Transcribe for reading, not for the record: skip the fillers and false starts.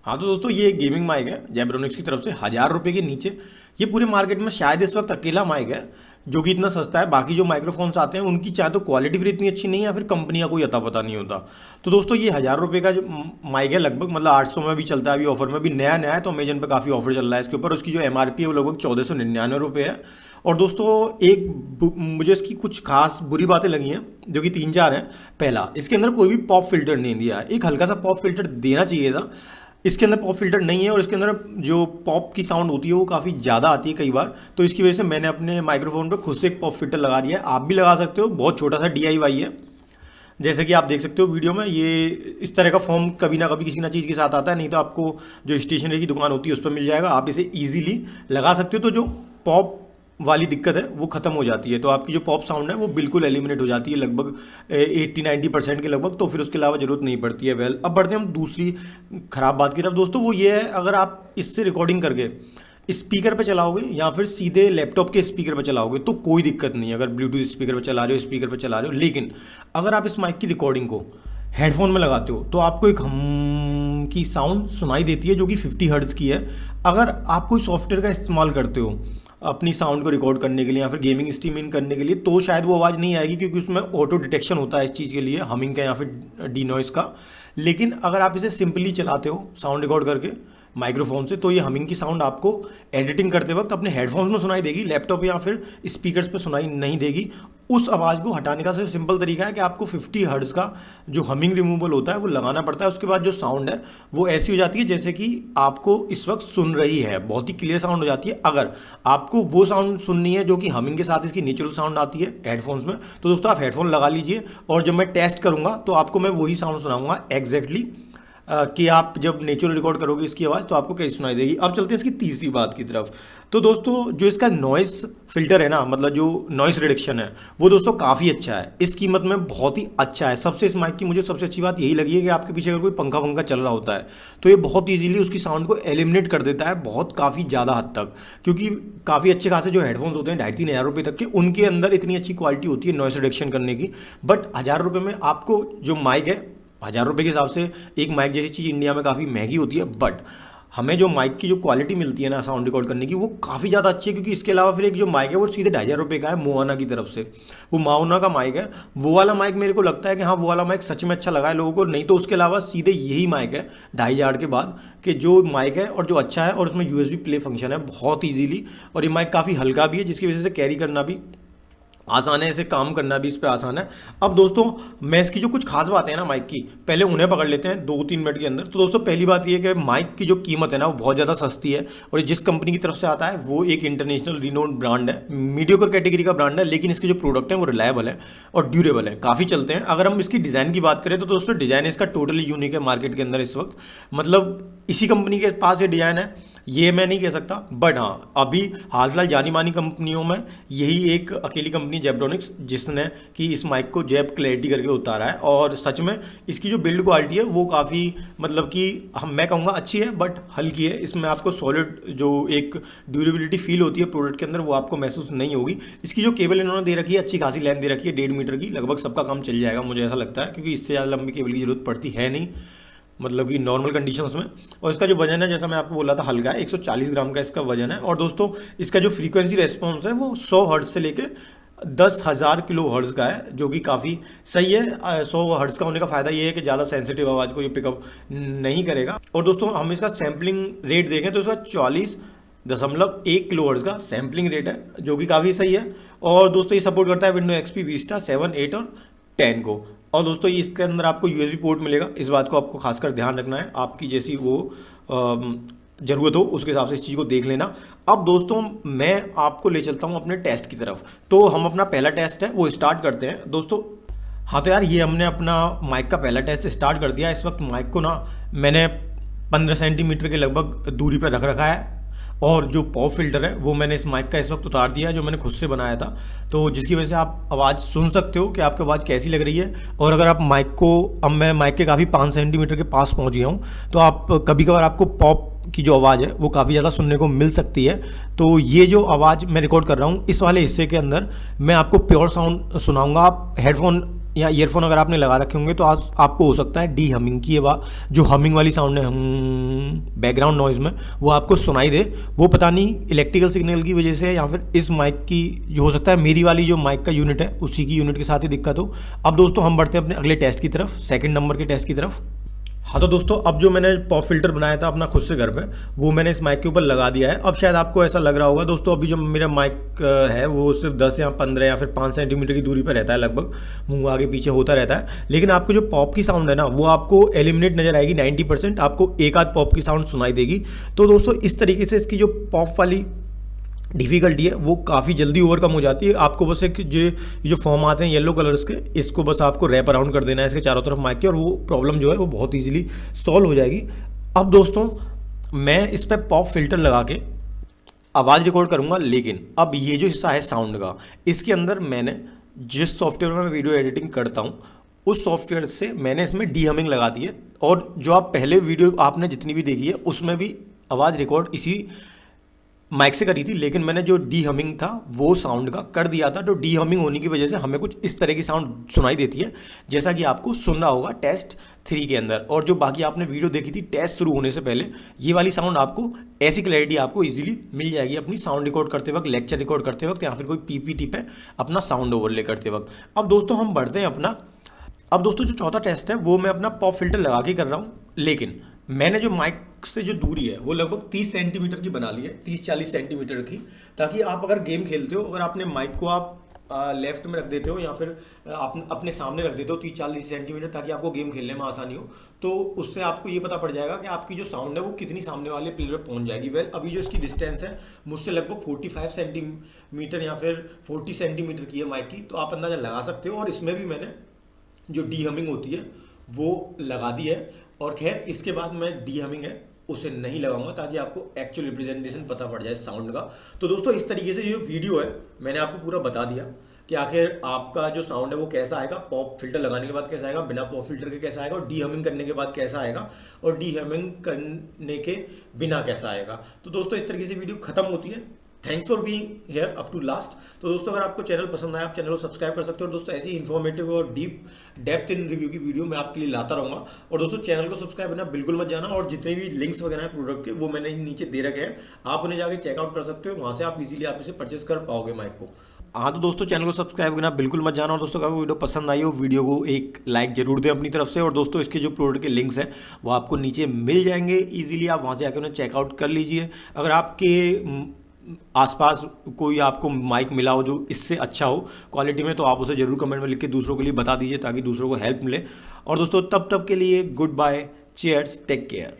हाँ तो दोस्तों ये गेमिंग माइक है जेब्रोनिक्स की तरफ से 1000 रुपये के नीचे। ये पूरे मार्केट में शायद इस वक्त अकेला माइक है जो कि इतना सस्ता है। बाकी जो माइक्रोफोन्स आते हैं उनकी चाहे तो क्वालिटी फिर इतनी अच्छी नहीं है या फिर कंपनी का कोई अता पता नहीं होता। तो दोस्तों ये 1000 रुपये का जो माइक है लगभग मतलब 800 में भी चलता है, अभी ऑफर में भी नया नया है तो अमेजन पे काफ़ी ऑफर चल रहा है इसके ऊपर। उसकी जो MRP है वो लगभग 1499 रुपये है। और दोस्तों मुझे इसकी कुछ खास बुरी बातें लगी हैं जो कि 3-4 हैं। पहला, इसके अंदर कोई भी पॉप फिल्टर नहीं दिया है। एक हल्का सा पॉप फिल्टर देना चाहिए था, इसके अंदर पॉप फिल्टर नहीं है। और इसके अंदर जो पॉप की साउंड होती है वो काफ़ी ज़्यादा आती है कई बार, तो इसकी वजह से मैंने अपने माइक्रोफोन पे खुद से एक पॉप फिल्टर लगा दिया है। आप भी लगा सकते हो, बहुत छोटा सा DIY है। जैसे कि आप देख सकते हो वीडियो में, ये इस तरह का फॉर्म कभी ना कभी किसी ना चीज़ के साथ आता है, नहीं तो आपको जो स्टेशनरी की दुकान होती है उस पर मिल जाएगा। आप इसे ईजिली लगा सकते हो तो जो पॉप वाली दिक्कत है वो ख़त्म हो जाती है। तो आपकी जो पॉप साउंड है वो बिल्कुल एलिमिनेट हो जाती है लगभग 80-90% के लगभग। तो फिर उसके अलावा ज़रूरत नहीं पड़ती है। वेल, अब बढ़ते हैं हम दूसरी ख़राब बात की तरफ दोस्तों। वो ये है, अगर आप इससे रिकॉर्डिंग करके स्पीकर पे चलाओगे या फिर सीधे लैपटॉप के स्पीकर पे चलाओगे तो कोई दिक्कत नहीं है, अगर ब्लूटूथ स्पीकर पे चला रहे हो, स्पीकर पे चला रहे हो। लेकिन अगर आप इस माइक की रिकॉर्डिंग को हेडफोन में लगाते हो तो आपको एक हम की साउंड सुनाई देती है जो कि 50 हर्ट्ज़ की है। अगर आप कोई सॉफ्टवेयर का इस्तेमाल करते हो अपनी साउंड को रिकॉर्ड करने के लिए या फिर गेमिंग स्ट्रीमिंग करने के लिए तो शायद वो आवाज़ नहीं आएगी, क्योंकि उसमें ऑटो डिटेक्शन होता है इस चीज़ के लिए, हमिंग का या फिर डीनॉइस का। लेकिन अगर आप इसे सिंपली चलाते हो साउंड रिकॉर्ड करके माइक्रोफोन से तो ये हमिंग की साउंड आपको एडिटिंग करते वक्त अपने हेडफोन्स में सुनाई देगी, लैपटॉप या फिर स्पीकर्स पे सुनाई नहीं देगी। उस आवाज़ को हटाने का सबसे सिंपल तरीका है कि आपको 50 हर्ट्ज़ का जो हमिंग रिमूवल होता है वो लगाना पड़ता है। उसके बाद जो साउंड है वो ऐसी हो जाती है जैसे कि आपको इस वक्त सुन रही है, बहुत ही क्लियर साउंड हो जाती है। अगर आपको वो साउंड सुननी है जो कि हमिंग के साथ इसकी नेचुरल साउंड आती है हेडफोन्स में, तो दोस्तों आप हेडफोन लगा लीजिए और जब मैं टेस्ट करूँगा तो आपको मैं वही साउंड सुनाऊँगा एग्जैक्टली कि आप जब नेचुरल रिकॉर्ड करोगे इसकी आवाज़ तो आपको कैसी सुनाई देगी। अब चलते हैं इसकी तीसरी बात की तरफ। तो दोस्तों जो इसका नॉइस फिल्टर है ना, मतलब जो नॉइस रिडक्शन है वो दोस्तों काफ़ी अच्छा है, इस कीमत में बहुत ही अच्छा है। सबसे इस माइक की मुझे सबसे अच्छी बात यही लगी है कि आपके पीछे अगर कोई पंखा वंखा चल रहा होता है तो ये बहुत ईजीली उसकी साउंड को एलिमिनेट कर देता है, बहुत काफ़ी ज़्यादा हद तक। क्योंकि काफ़ी अच्छे खासे जो हेडफोन्स होते हैं 2,500-3 हज़ार रुपये तक के, उनके अंदर इतनी अच्छी क्वालिटी होती है नॉइस रिडक्शन करने की। बट 1000 रुपये में आपको जो माइक है, 1000 रुपये के हिसाब से एक माइक जैसी चीज़ इंडिया में काफ़ी महंगी होती है, बट हमें जो माइक की जो क्वालिटी मिलती है ना साउंड रिकॉर्ड करने की वो काफ़ी ज़्यादा अच्छी है। क्योंकि इसके अलावा फिर एक जो माइक है वो सीधे 2,500 का है मोआना की तरफ से, वो माओना का माइक है। वो वाला माइक मेरे को लगता है कि हाँ वो वाला माइक सच में अच्छा लगा है लोगों को। नहीं तो उसके अलावा सीधे यही माइक है 2,500 के बाद कि जो माइक है और जो अच्छा है और उसमें USB प्ले फंक्शन है बहुत ईजीली। और ये माइक काफ़ी हल्का भी है जिसकी वजह से कैरी करना भी आसान है, इसे काम करना भी इस पर आसान है। अब दोस्तों मैं इसकी जो कुछ खास बातें हैं ना माइक की, पहले उन्हें पकड़ लेते हैं 2-3 मिनट के अंदर। तो दोस्तों पहली बात ये है कि माइक की जो कीमत है ना वो बहुत ज़्यादा सस्ती है और जिस कंपनी की तरफ से आता है वो एक इंटरनेशनल रिनोन्ड ब्रांड है, मीडियोकर कैटेगरी का ब्रांड है। लेकिन इसके जो प्रोडक्ट हैं वो रिलायबल है और ड्यूरेबल है, काफ़ी चलते हैं। अगर हम इसकी डिज़ाइन की बात करें तो दोस्तों डिज़ाइन इसका टोटली यूनिक है मार्केट के अंदर इस वक्त। मतलब इसी कंपनी के पास ये डिज़ाइन है ये मैं नहीं कह सकता, बट हाँ अभी हाल फिलहाल जानी मानी कंपनियों में यही एक अकेली कंपनी जेब्रोनिक्स जिसने कि इस माइक को Zeb-Klarity करके उतारा है। और सच में इसकी जो बिल्ड क्वालिटी है वो काफ़ी मतलब कि मैं कहूँगा अच्छी है बट हल्की है। इसमें आपको सॉलिड जो एक ड्यूरेबिलिटी फील होती है प्रोडक्ट के अंदर वो आपको महसूस नहीं होगी। इसकी जो केबल इन्होंने दे रखी है अच्छी खासी लेंथ दे रखी है, 1.5 मीटर की, लगभग सबका काम चल जाएगा मुझे ऐसा लगता है, क्योंकि इससे ज़्यादा लंबी केबल की जरूरत पड़ती है नहीं मतलब कि नॉर्मल कंडीशंस में। और इसका जो वजन है जैसा मैं आपको बोला था हल्का है, 140 ग्राम का इसका वजन है। और दोस्तों इसका जो फ्रीक्वेंसी रेस्पॉन्स है वो 100 हर्ट्ज से लेके 10,000 किलो हर्ट्ज का है, जो कि काफ़ी सही है। 100 हर्ट्ज का होने का फ़ायदा ये है कि ज़्यादा सेंसिटिव आवाज़ को ये पिकअप नहीं करेगा। और दोस्तों हम इसका सैम्पलिंग रेट देखें तो इसका 40.1 किलो हर्ट्ज का सैम्पलिंग रेट है, जो कि काफ़ी सही है। और दोस्तों ये सपोर्ट करता है विंडो XP Vista 7, 8 और 10 को। और दोस्तों इसके अंदर आपको USB पोर्ट मिलेगा, इस बात को आपको खासकर ध्यान रखना है, आपकी जैसी वो ज़रूरत हो उसके हिसाब से इस चीज़ को देख लेना। अब दोस्तों मैं आपको ले चलता हूँ अपने टेस्ट की तरफ। तो हम अपना पहला टेस्ट है वो स्टार्ट करते हैं दोस्तों। हाँ तो यार ये हमने अपना माइक का पहला टेस्ट स्टार्ट कर दिया। इस वक्त माइक को ना मैंने 15 सेंटीमीटर के लगभग दूरी पर रख रखा है और जो पॉप फिल्टर है वो मैंने इस माइक का इस वक्त उतार दिया है जो मैंने खुद से बनाया था, तो जिसकी वजह से आप आवाज़ सुन सकते हो कि आपकी आवाज़ कैसी लग रही है। और अगर आप माइक को, अब मैं माइक के काफ़ी 5 सेंटीमीटर के पास पहुंच गया हूं, तो आप कभी कभार आपको पॉप की जो आवाज़ है वो काफ़ी ज़्यादा सुनने को मिल सकती है। तो ये जो आवाज़ मैं रिकॉर्ड कर रहा हूँ इस वाले हिस्से के अंदर मैं आपको प्योर साउंड सुनाऊँगा। आप हेडफोन या ईयरफोन अगर आपने लगा रखे होंगे तो आज आपको हो सकता है डी हमिंग की जो हमिंग वाली साउंड है बैकग्राउंड नॉइज़ में वो आपको सुनाई दे। वो पता नहीं इलेक्ट्रिकल सिग्नल की वजह से या फिर इस माइक की जो हो सकता है मेरी वाली जो माइक का यूनिट है उसी की यूनिट के साथ ही दिक्कत हो। अब दोस्तों हम बढ़ते हैं अपने अगले टेस्ट की तरफ, सेकंड नंबर के टेस्ट की तरफ। हाँ तो दोस्तों अब जो मैंने पॉप फिल्टर बनाया था अपना खुद से घर पे वो मैंने इस माइक के ऊपर लगा दिया है। अब शायद आपको ऐसा लग रहा होगा दोस्तों अभी जो मेरा माइक है वो सिर्फ 10 या 15 या फिर 5 सेंटीमीटर की दूरी पर रहता है, लगभग मुंह आगे पीछे होता रहता है। लेकिन आपको जो पॉप की साउंड है ना वो आपको एलिमिनेट नजर आएगी 90%, आपको एक आध पॉप की साउंड सुनाई देगी। तो दोस्तों इस तरीके से इसकी जो पॉप वाली डिफ़िकल्टी है वो काफ़ी जल्दी ओवरकम हो जाती है। आपको बस एक जो फॉर्म आते हैं येलो कलर्स के, इसको बस आपको रैप अराउंड कर देना है इसके चारों तरफ माइक के, और वो प्रॉब्लम जो है वो बहुत इजीली सॉल्व हो जाएगी। अब दोस्तों मैं इस पर पॉप फिल्टर लगा के आवाज़ रिकॉर्ड करूँगा, लेकिन अब ये जो हिस्सा है साउंड का, इसके अंदर मैंने जिस सॉफ्टवेयर में मैं वीडियो एडिटिंग करता हूँ उस सॉफ्टवेयर से मैंने इसमें डी हमिंग लगा दी है। और जो आप पहले वीडियो आपने जितनी भी देखी है उसमें भी आवाज़ रिकॉर्ड इसी माइक से करी थी, लेकिन मैंने जो डी हमिंग था वो साउंड का कर दिया था। तो डी हमिंग होने की वजह से हमें कुछ इस तरह की साउंड सुनाई देती है जैसा कि आपको सुनना होगा टेस्ट 3 के अंदर। और जो बाकी आपने वीडियो देखी थी टेस्ट शुरू होने से पहले, ये वाली साउंड आपको ऐसी क्लैरिटी आपको इजीली मिल जाएगी अपनी साउंड रिकॉर्ड करते वक्त, लेक्चर रिकॉर्ड करते वक्त या फिर कोई पीपीटी पे अपना साउंड ओवरले करते वक्त। अब दोस्तों हम बढ़ते हैं अपना, अब दोस्तों जो चौथा टेस्ट है वो मैं अपना पॉप फिल्टर लगा के कर रहा हूँ, लेकिन मैंने जो माइक से जो दूरी है वो लगभग 30 सेंटीमीटर की बना ली है, 30-40 सेंटीमीटर की, ताकि आप अगर गेम खेलते हो, अगर आपने माइक को आप लेफ्ट में रख देते हो या फिर आप अपने सामने रख देते हो 30-40 सेंटीमीटर, ताकि आपको गेम खेलने में आसानी हो, तो उससे आपको ये पता पड़ जाएगा कि आपकी जो साउंड है वो कितनी सामने वाले प्लेयर पर पहुंच जाएगी। वेल अभी जो इसकी डिस्टेंस है मुझसे लगभग 45 सेंटीमीटर या फिर 40 सेंटीमीटर की है माइक की, तो आप अंदाजा लगा सकते हो। और इसमें भी मैंने जो डी हमिंग होती है वो लगा दी है। और खैर इसके बाद मैं डी हमिंग है उसे नहीं लगाऊंगा, ताकि आपको एक्चुअल रिप्रेजेंटेशन पता पड़ जाए साउंड का। तो दोस्तों इस तरीके से जो वीडियो है मैंने आपको पूरा बता दिया कि आखिर आपका जो साउंड है वो कैसा आएगा, पॉप फिल्टर लगाने के बाद कैसा आएगा, बिना पॉप फिल्टर के कैसा आएगा, और डी हमिंग करने के बाद कैसा आएगा, और डी हमिंग करने के बिना कैसा आएगा। तो दोस्तों इस तरीके से वीडियो खत्म होती है। Thanks for being here up to last. तो दोस्तों अगर आपको चैनल पसंद आया आप चैनल को सब्सक्राइब कर सकते हो, और दोस्तों ऐसी इन्फॉर्मेटिव और डेप्थ इन रिव्यू की वीडियो मैं आपके लिए लाता रहूँगा। और दोस्तों चैनल को सब्सक्राइब करना बिल्कुल मत जाना, और जितने भी लिंक्स वगैरह हैं प्रोडक्ट के वो मैंने नीचे दे रखे हैं, आप उन्हें जाके चेकआउट कर सकते हो, वहाँ से आप इजीली आप इसे परचेस कर पाओगे माइक को। हाँ तो दोस्तों चैनल को सब्सक्राइब करना बिल्कुल मत जाना, और दोस्तों अगर वीडियो पसंद आई हो वीडियो को एक लाइक जरूर दें अपनी तरफ से। और दोस्तों इसके जो प्रोडक्ट के लिंक्स हैं वो आपको नीचे मिल जाएंगे इजीली, आप वहाँ से आकर उन्हें चेकआउट कर लीजिए। अगर आपके आसपास कोई आपको माइक मिला हो जो इससे अच्छा हो क्वालिटी में, तो आप उसे जरूर कमेंट में लिख के दूसरों के लिए बता दीजिए, ताकि दूसरों को हेल्प मिले। और दोस्तों तब के लिए good bye, cheers, take care.